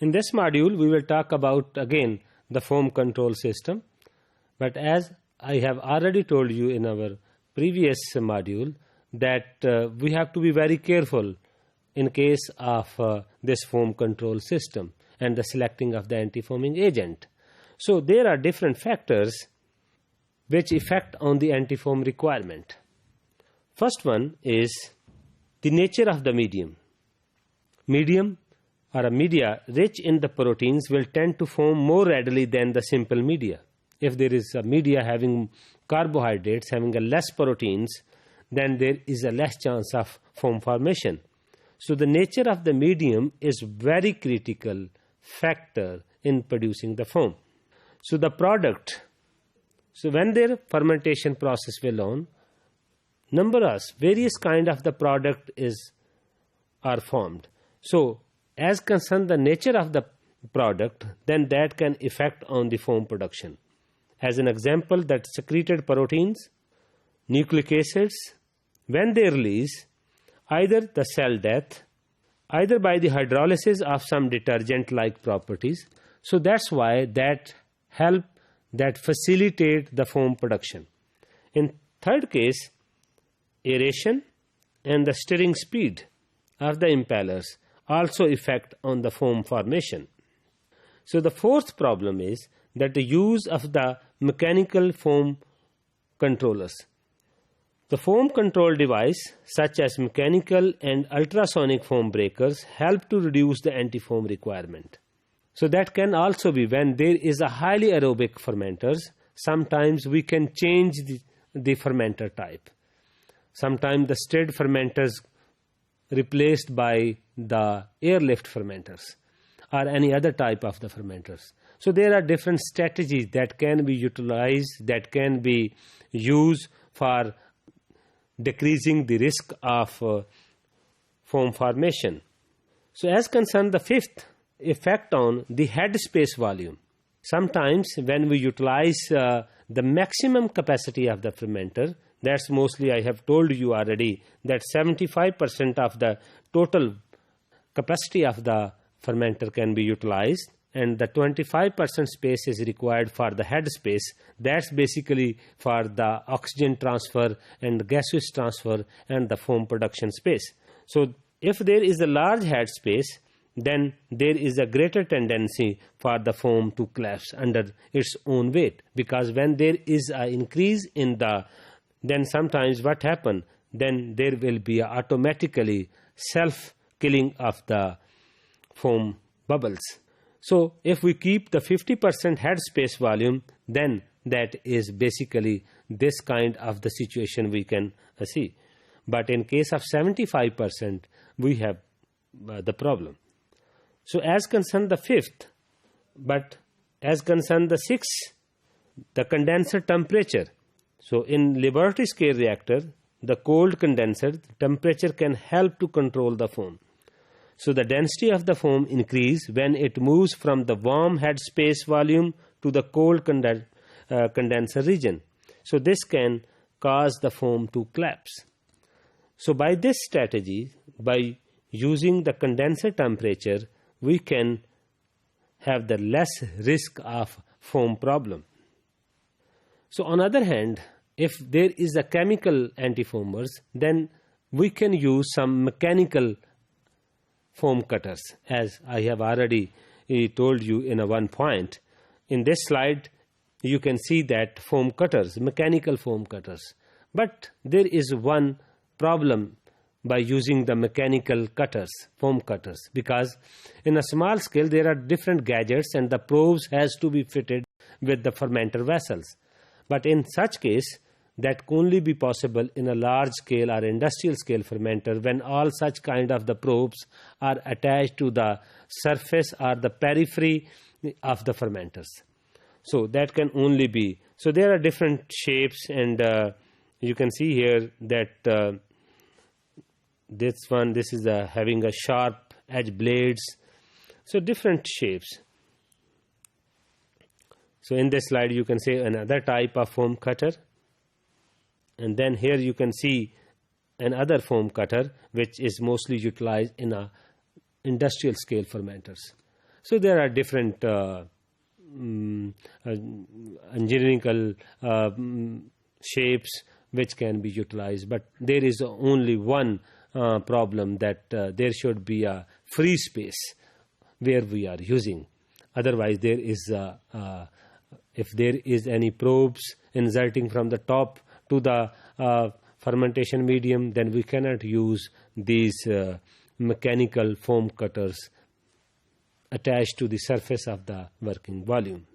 In this module, we will talk about again the foam control system. But as I have already told you in our previous module that we have to be very careful in case of this foam control system and the selecting of the anti-foaming agent. So there are different factors which affect on the anti-foam requirement. First one is the nature of the medium. Medium or a media rich in the proteins will tend to foam more readily than the simple media. If there is a media having carbohydrates, having a less proteins, then there is a less chance of foam formation. So the nature of the medium is very critical factor in producing the foam. So the product, so when their fermentation process will on, various kind of the product are formed. So as concerned the nature of the product, then that can affect on the foam production. As an example, that secreted proteins, nucleic acids, when they release, either the cell death, either by the hydrolysis of some detergent-like properties. So that's why that help, that facilitate the foam production. In third case, aeration and the stirring speed of the impellers also affect on the foam formation. So the fourth problem is that the use of the mechanical foam controllers. The foam control device such as mechanical and ultrasonic foam breakers help to reduce the anti-foam requirement. So that can also be when there is a highly aerobic fermenters, sometimes we can change the fermenter type. Sometimes the stirred fermenters replaced by the airlift fermenters or any other type of the fermenters. So there are different strategies that can be utilized, that can be used for decreasing the risk of foam formation. So as concerned the fifth, effect on the head space volume. Sometimes when we utilize the maximum capacity of the fermenter, that's mostly, I have told you already, that 75% of the total capacity of the fermenter can be utilized, and the 25% space is required for the head space. That's basically for the oxygen transfer and gaseous transfer and the foam production space. So if there is a large head space, then there is a greater tendency for the foam to collapse under its own weight, because when there is an increase in the, then sometimes what happen, then there will be automatically self-killing of the foam bubbles. So if we keep the 50% head space volume, then that is basically this kind of the situation we can see. But in case of 75%, we have the problem. So as concerned the fifth, but as concerned the sixth, the condenser temperature. So in laboratory scale reactor, the cold condenser temperature can help to control the foam. So the density of the foam increase when it moves from the warm head space volume to the cold condenser region. So this can cause the foam to collapse. So by this strategy, by using the condenser temperature, we can have the less risk of foam problem. So on the other hand, if there is a chemical antifoamers, then we can use some mechanical foam cutters, as I have already told you in a one point. In this slide, you can see that foam cutters, mechanical foam cutters. But there is one problem by using the mechanical cutters, foam cutters, because in a small scale there are different gadgets and the probes has to be fitted with the fermenter vessels. But in such case, that can only be possible in a large scale or industrial scale fermenter when all such kind of the probes are attached to the surface or the periphery of the fermenters. So that can only be, so there are different shapes, and you can see here that this is having a sharp edge blades, so different shapes. So in this slide you can see another type of foam cutter, and then here you can see another foam cutter which is mostly utilized in a industrial scale fermenters. So there are different engineering shapes which can be utilized, but there is only one problem, that there should be a free space where we are using. Otherwise, there is if there is any probes inserting from the top to the fermentation medium, then we cannot use these mechanical foam cutters attached to the surface of the working volume.